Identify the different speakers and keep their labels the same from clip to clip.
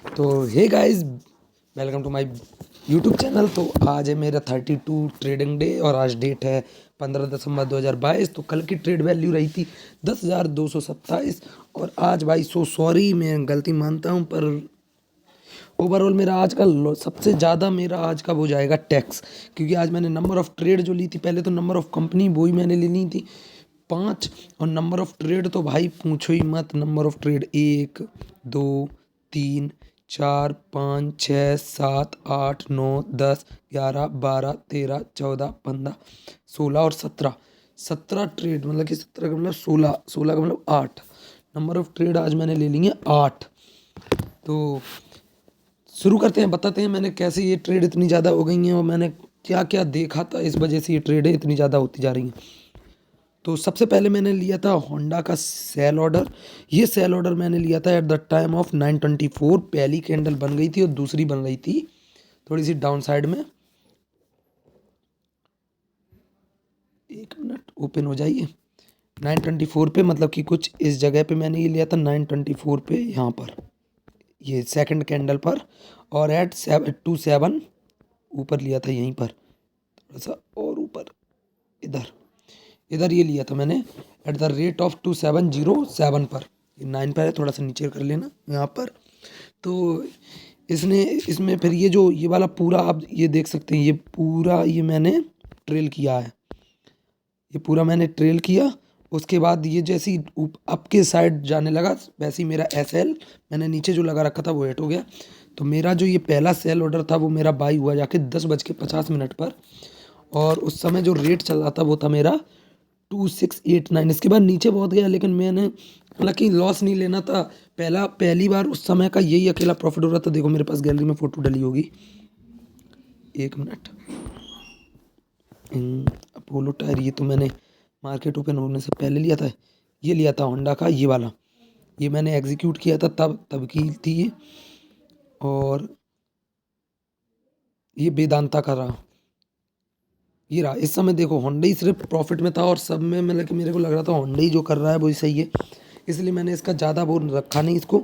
Speaker 1: तो hey guys, welcome to my YouTube channel. तो आज है मेरा 32 ट्रेडिंग डे और आज डेट है 15 दिसंबर 2022। तो कल की ट्रेड वैल्यू रही थी 10,227 और आज भाई सॉरी, मैं गलती मानता हूँ, पर ओवरऑल मेरा आज का सबसे ज़्यादा मेरा आज का वो जाएगा टैक्स, क्योंकि आज मैंने नंबर ऑफ़ ट्रेड जो ली थी, पहले तो नंबर ऑफ़ कंपनी वो ही मैंने लेनी थी 5, और नंबर ऑफ़ ट्रेड तो भाई पूछो ही मत। नंबर ऑफ़ ट्रेड 1 2 3 4 5 6 7 8 9 10 11 12 13 14 15 16 और 17 ट्रेड, मतलब कि 17 का मतलब 16, 16 का मतलब 8 नंबर ऑफ़ ट्रेड आज मैंने ले ली है 8। तो शुरू करते हैं, बताते हैं मैंने कैसे ये ट्रेड इतनी ज़्यादा हो गई हैं और मैंने क्या क्या देखा था, इस वजह से ये ट्रेडें इतनी ज़्यादा होती जा रही हैं। तो सबसे पहले मैंने लिया था होंडा का सेल ऑर्डर। ये सेल ऑर्डर मैंने लिया था एट द टाइम ऑफ 924। पहली कैंडल बन गई थी और दूसरी बन रही थी थोड़ी सी डाउन साइड में। एक मिनट, ओपन हो जाइए। 924 पे, मतलब कि कुछ इस जगह पे मैंने ये लिया था 924 पे, यहाँ पर ये सेकंड कैंडल पर, और एट 727 ऊपर लिया था, यहीं पर थोड़ा सा और ऊपर, इधर इधर ये लिया था मैंने एट द रेट ऑफ 2707 पर। ये 9 पर है, थोड़ा सा नीचे कर लेना यहाँ पर। तो इसने इसमें फिर ये वाला पूरा आप ये देख सकते हैं, ये पूरा ये मैंने ट्रेल किया है, ये पूरा मैंने ट्रेल किया। उसके बाद ये जैसी अप के साइड जाने लगा, वैसे ही मेरा SL मैंने नीचे जो लगा रखा था वो हिट हो गया। तो मेरा जो ये पहला सेल ऑर्डर था वो मेरा बाई हुआ जाके 10:50 पर, और उस समय जो रेट चल रहा था वो था मेरा 2689। इसके बाद नीचे बहुत गया, लेकिन मैंने, हालांकि लॉस नहीं लेना था, पहली बार उस समय का यही अकेला प्रॉफिट हो रहा था। देखो मेरे पास गैलरी में फ़ोटो डली होगी, एक मिनट। अपोलो टायर, ये तो मैंने मार्केट ओपन होने से पहले लिया था। ये लिया था होंडा का, ये वाला, ये मैंने एग्जीक्यूट किया था तब की थी ये। और ये वेदांता का रहा, ये रहा। इस समय देखो होंडा ही सिर्फ प्रॉफिट में था और सब में, मतलब कि मेरे को लग रहा था होंडा ही जो कर रहा है वही सही है, इसलिए मैंने इसका ज़्यादा वो रखा नहीं इसको।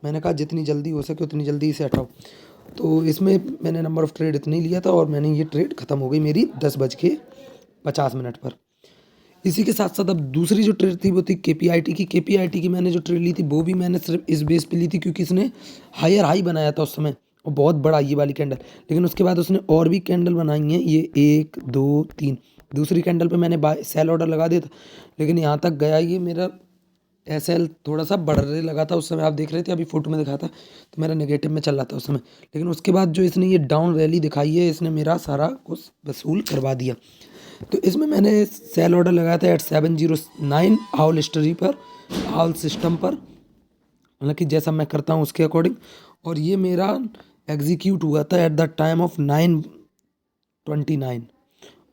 Speaker 1: मैंने कहा जितनी जल्दी हो सके उतनी जल्दी इसे हटाओ। तो इसमें मैंने नंबर ऑफ़ ट्रेड इतनी लिया था और मैंने ये ट्रेड ख़त्म हो गई मेरी 10:50 पर। इसी के साथ साथ अब दूसरी जो ट्रेड थी वो थी KPIT की मैंने जो ट्रेड ली थी वो भी मैंने सिर्फ इस बेस पे ली थी क्योंकि इसने हायर हाई बनाया था उस समय, और बहुत बड़ा ये वाली कैंडल। लेकिन उसके बाद उसने और भी कैंडल बनाई हैं, ये 1 2 3। दूसरी कैंडल पे मैंने बाय सेल ऑर्डर लगा दिया था, लेकिन यहाँ तक गया ये मेरा SL थोड़ा सा बढ़ने लगा था उस समय, आप देख रहे थे अभी फोटो में दिखा था, तो मेरा नेगेटिव में चल रहा था उस समय। लेकिन उसके बाद जो इसने ये डाउन रैली दिखाई है, इसने मेरा सारा कुछ वसूल करवा दिया। तो इसमें मैंने सेल ऑर्डर लगाया था एट 709 हाउल हिस्ट्री पर, हाउल सिस्टम पर, मतलब कि जैसा मैं करता हूँ उसके अकॉर्डिंग। और ये मेरा एग्जीक्यूट हुआ था एट द टाइम ऑफ 9:29।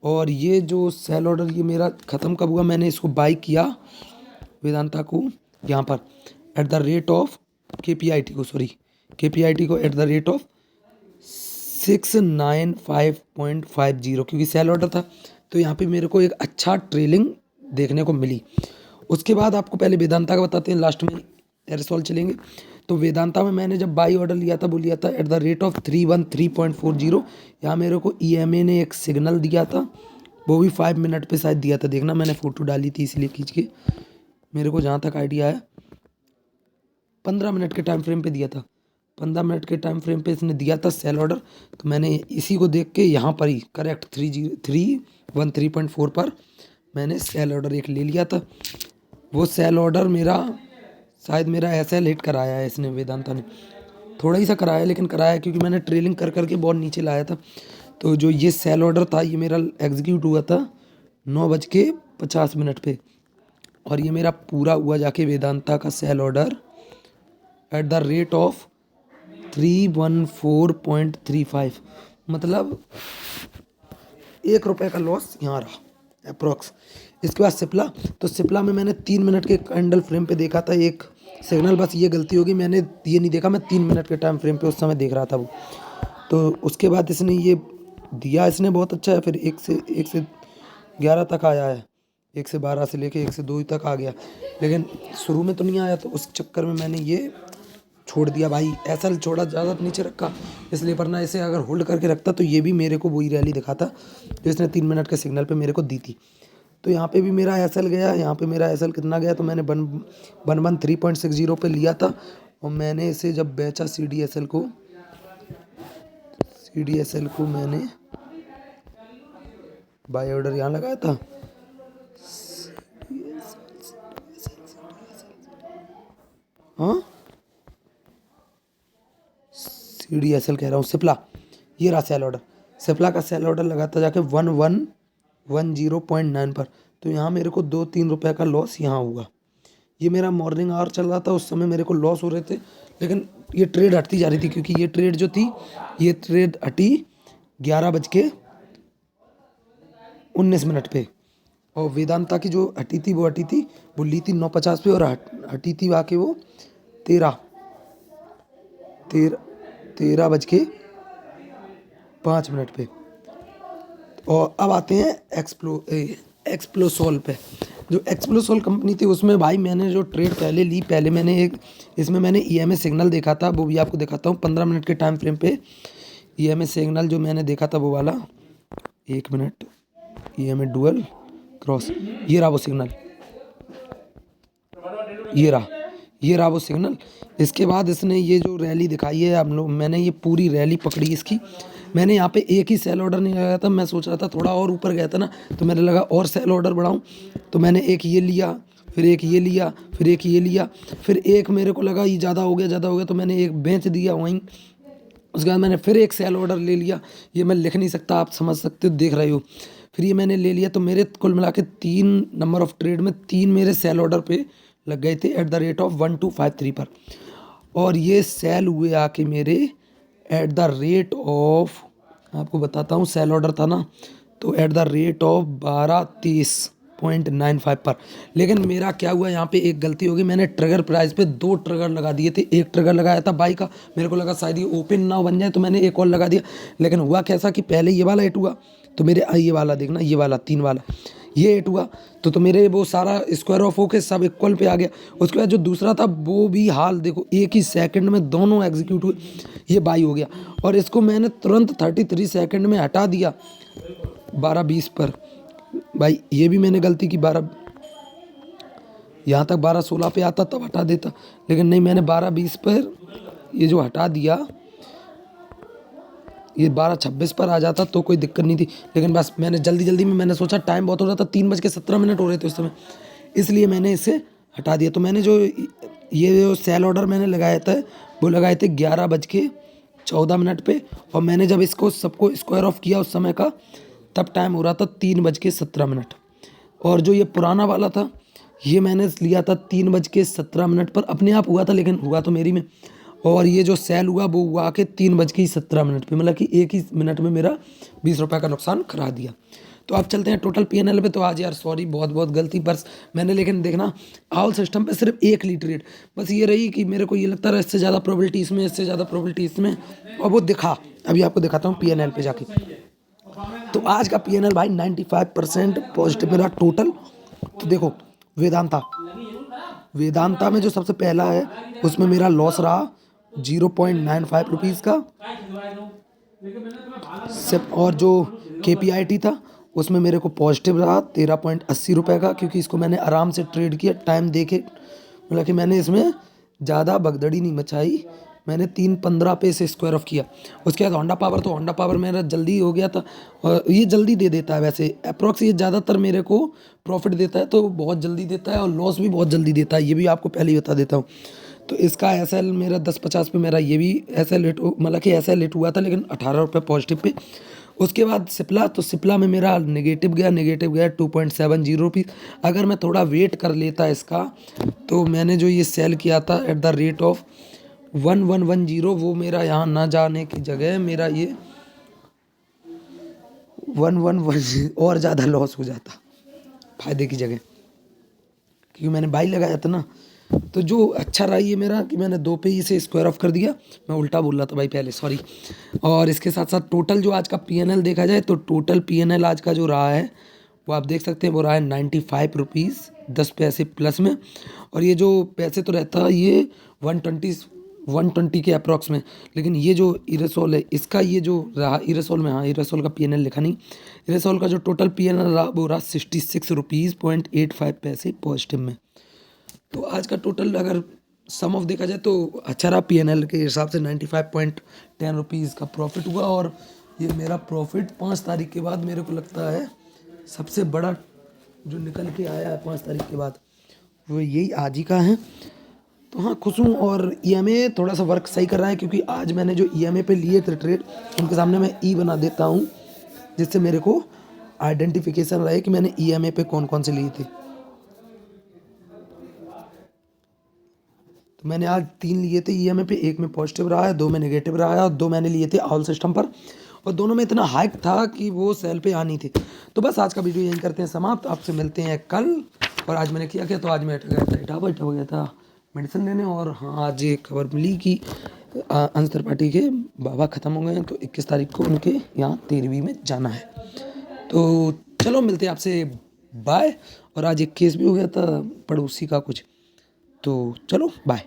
Speaker 1: और ये जो सेल ऑर्डर ये मेरा ख़त्म कब हुआ, मैंने इसको बाई किया वेदांता को यहाँ पर eight the rate of KPIT को, सॉरी KPIT को एट द रेट ऑफ 695.50, क्योंकि सेल ऑर्डर था। तो यहाँ पे मेरे को एक अच्छा ट्रेलिंग देखने को मिली। उसके बाद आपको पहले वेदांता का बताते हैं, लास्ट में एयरसोल चलेंगे। तो वेदांता में मैंने जब बाई ऑर्डर लिया था वो लिया था एट द रेट ऑफ 313.40। यहाँ मेरे को EMA ने एक सिग्नल दिया था, वो भी 5 मिनट पे शायद दिया था, देखना मैंने फ़ोटो डाली थी इसलिए खींच के, मेरे को जहाँ तक आइडिया है 15 मिनट के टाइम फ्रेम पे दिया था। 15 मिनट के टाइम फ्रेम पे इसने दिया था सेल ऑर्डर। तो मैंने इसी को देख के यहाँ पर ही करेक्ट 313.4 पर मैंने सेल ऑर्डर एक ले लिया था। वो सेल ऑर्डर मेरा शायद मेरा SL हिट कराया है इसने, वेदांता ने थोड़ा ही सा कराया है, लेकिन कराया है क्योंकि मैंने ट्रेलिंग कर करके बहुत नीचे लाया था। तो जो ये सेल ऑर्डर था ये मेरा एग्जीक्यूट हुआ था 9:50 पे, और ये मेरा पूरा हुआ जाके वेदांता का sell order at the rate of 314.35, मतलब ₹1 का लॉस यहाँ रहा अप्रोक्स। इसके बाद सिप्ला, तो सिप्ला में मैंने 3 मिनट के कैंडल फ्रेम पे देखा था एक सिग्नल, बस ये गलती होगी, मैंने ये नहीं देखा, मैं 3 मिनट के टाइम फ्रेम पे उस समय देख रहा था वो। तो उसके बाद इसने ये दिया, इसने बहुत अच्छा है, फिर 1 से 11 तक आया है, 1 से 12 से लेके 1 से 2 तक आ गया, लेकिन शुरू में तो नहीं आया। तो उस चक्कर में मैंने ये छोड़ दिया भाई, एसएल छोड़ा, ज़्यादा नीचे रखा इसलिए, वरना इसे अगर होल्ड करके रखता तो ये भी मेरे को वही रैली दिखाता जो इसने 3 मिनट के सिग्नल पे मेरे को दी थी। तो यहाँ पे भी मेरा एसएल गया, यहाँ पे मेरा एसएल कितना गया, तो मैंने 113.60 पे लिया था और मैंने इसे जब बेचा सीडीएसएल को मैंने बाय ऑर्डर यहाँ लगाया था। हाँ, सीडीएसएल कह रहा हूँ, सिप्ला, ये रहा सेल ऑर्डर। सिप्ला का सेल ऑर्डर लगाता जाके 1110.9 पर। तो यहाँ मेरे को 2-3 रुपये का लॉस यहाँ हुआ। ये मेरा मॉर्निंग आवर चल रहा था, उस समय मेरे को लॉस हो रहे थे, लेकिन ये ट्रेड हटती जा रही थी क्योंकि ये ट्रेड जो थी, ये ट्रेड हटी 11:19 पे। और वेदांता की जो हटी थी वो ली थी 9:50 पे और हटी थी आके वो 13:05 पे। और अब आते हैं एक्सप्लोसोल पे। जो एक्सप्लोसोल कंपनी थी उसमें भाई मैंने जो ट्रेड पहले मैंने इसमें मैंने ईएमए सिग्नल देखा था, वो भी आपको दिखाता हूँ 15 मिनट के टाइम फ्रेम पे। ईएमए सिग्नल जो मैंने देखा था वो वाला, 1 मिनट, ईएमए डुअल क्रॉस, ये रहा वो सिग्नल, ये रहा वो सिग्नल। इसके बाद इसने ये जो रैली दिखाई है मैंने ये पूरी रैली पकड़ी इसकी। मैंने यहाँ पे एक ही सेल ऑर्डर नहीं लगाया था, मैं सोच रहा था थोड़ा और ऊपर गया था ना, तो मैंने लगा और सेल ऑर्डर बढ़ाऊँ, तो मैंने एक ये लिया, फिर एक ये लिया, फिर एक ये लिया, फिर एक मेरे को लगा ये ज़्यादा हो गया तो मैंने एक बेच दिया वहीं। उसके बाद मैंने फिर एक सेल ऑर्डर ले लिया, ये मैं लिख नहीं सकता, आप समझ सकते हो, देख रहे हो। फिर ये मैंने ले लिया, तो मेरे कुल मिला के 3 नंबर ऑफ ट्रेड में 3 मेरे सेल ऑर्डर पे लग गए थे एट द रेट ऑफ 1253 पर। और ये सेल हुए आके मेरे एट द रेट ऑफ, आपको बताता हूँ, सेल ऑर्डर था ना, तो एट द रेट ऑफ 1230.95 पर। लेकिन मेरा क्या हुआ, यहाँ पे एक गलती हो गई, मैंने ट्रिगर प्राइस पे 2 ट्रिगर लगा दिए थे। एक ट्रिगर लगाया था बाई का, मेरे को लगा शायद ये ओपन ना बन जाए, तो मैंने एक और लगा दिया। लेकिन हुआ कैसा कि पहले ये वाला हिट हुआ, तो मेरे ये वाला देखना, ये वाला 3 वाला ये हिट हुआ, तो मेरे वो सारा स्क्वायर ऑफ होके सब इक्वल पे आ गया। उसके बाद जो दूसरा था वो भी हाल देखो, एक ही सेकंड में दोनों एग्जीक्यूट हुए, ये बाई हो गया। और इसको मैंने तुरंत 33 सेकंड में हटा दिया 12:20 पर। भाई ये भी मैंने गलती की, 12 यहाँ तक 12:16 पे आता तब हटा देता, लेकिन नहीं, मैंने 12:20 पर ये जो हटा दिया, ये 12:26 पर आ जाता तो कोई दिक्कत नहीं थी। लेकिन बस मैंने जल्दी में, मैंने सोचा टाइम बहुत हो रहा था, 3:17 हो रहे थे उस समय, इसलिए मैंने इसे हटा दिया। तो मैंने ये जो सेल ऑर्डर मैंने लगाया था वो लगाए थे 11:14 पे, और मैंने जब इसको सबको स्क्वायर ऑफ किया उस समय का, तब टाइम हो रहा था 3:17। और जो ये पुराना वाला था ये मैंने लिया था 3:17 पर, अपने आप हुआ था, लेकिन हुआ तो मेरी में। और ये जो सेल हुआ वो हुआ के 3:17 पे, मतलब कि एक ही मिनट में मेरा 20 रुपये का नुकसान करा दिया। तो अब चलते हैं टोटल पीएनएल पे। तो आज यार सॉरी, बहुत गलती, बस मैंने, लेकिन देखना आउल सिस्टम पे सिर्फ एक ली ट्रेड, बस ये रही कि मेरे को ये लगता रहा इससे ज़्यादा प्रोबेबिलिटी इसमें, इससे ज़्यादा प्रोबेबिलिटी इसमें, और वो दिखा। अभी आपको दिखाता हूँ पीएनएल पे जाके। तो आज का पीएनएल भाई 95% पॉजिटिव मेरा टोटल। तो देखो वेदांता में जो सबसे पहला है उसमें मेरा लॉस रहा 0.95 रुपीज़ का। और जो KPIT था उसमें मेरे को पॉजिटिव रहा 13.80 रुपये का, क्योंकि इसको मैंने आराम से ट्रेड किया, टाइम देके, मतलब कि मैंने इसमें ज़्यादा भगदड़ी नहीं मचाई, मैंने 3:15 पे इसे स्क्वायर ऑफ किया। उसके बाद होंडा पावर, तो होंडा पावर मेरा जल्दी हो गया था, और ये जल्दी दे देता है वैसे अप्रॉक्स, ये ज़्यादातर मेरे को प्रॉफिट देता है, तो बहुत जल्दी देता है, और लॉस भी बहुत जल्दी देता है, ये भी आपको पहले ही बता देता हूँ। तो इसका एसएल मेरा 10.50 पे, मेरा ये भी एसएल हिट, मतलब कि एसएल हिट हुआ था, लेकिन 18 रुपये पॉजिटिव पे। उसके बाद सिप्ला, तो सिप्ला में मेरा नेगेटिव गया 2.70 रुपीज़। अगर मैं थोड़ा वेट कर लेता इसका, तो मैंने जो ये सेल किया था एट द रेट ऑफ 1110, वो मेरा यहाँ ना जाने की जगह मेरा ये 1110 और ज़्यादा लॉस हो जाता फायदे की जगह, क्योंकि मैंने बाई लगाया था ना। तो जो अच्छा रहा ये मेरा कि मैंने 2 पे ही इसे स्क्वायर ऑफ कर दिया, मैं उल्टा बोल रहा था भाई पहले, सॉरी। और इसके साथ साथ टोटल जो आज का पीएनएल देखा जाए, तो टोटल पीएनएल आज का जो रहा है वो आप देख सकते हैं, वो रहा है 95 रुपीज़ 10 पैसे प्लस में। और ये जो पैसे तो रहता है ये 120 के अप्रॉक्स में। लेकिन ये जो इरेसोल है इसका ये जो रहा इरेसोल में, हाँ इरेसोल का पीएनएल लिखा नहीं, इरेसोल का जो टोटल पीएनएल रहा वो रहा 66 रुपीज़ पॉइंट 85 पैसे पॉजिटिव में। तो आज का टोटल अगर सम ऑफ देखा जाए तो अच्छा रहा, पीएनएल के हिसाब से 95.10 रुपीज़ का प्रॉफिट हुआ। और ये मेरा प्रॉफिट 5 तारीख के बाद मेरे को लगता है सबसे बड़ा जो निकल के आया है 5 तारीख के बाद वो यही आज ही का है। तो हाँ खुश हूँ। और ईएमए थोड़ा सा वर्क सही कर रहा है, क्योंकि आज मैंने जो ईएमए पे लिए थे ट्रेड उनके सामने मैं ई बना देता हूँ, जिससे मेरे को आइडेंटिफिकेशन रहे कि मैंने ईएमए पे कौन कौन से लिए थे। तो मैंने आज 3 लिए थे ईएमए पे, एक में पॉजिटिव रहा है, 2 में नेगेटिव रहा है और 2 मैंने लिए थे ऑल सिस्टम पर, और दोनों में इतना हाइक था कि वो सेल पे आनी थी। तो बस आज का वीडियो यहीं करते हैं समाप्त, आपसे मिलते हैं कल। और आज मैंने किया क्या, तो आज मैं इटावा गया था मेडिसिन लेने। और हाँ आज एक खबर मिली कि अंश त्रिपाठी के बाबा ख़त्म हो गए हैं, तो 21 तारीख को उनके यहाँ 13वीं में जाना है। तो चलो मिलते हैं आपसे, बाय। और आज एक केस भी हो गया था पड़ोसी का कुछ, तो चलो बाय।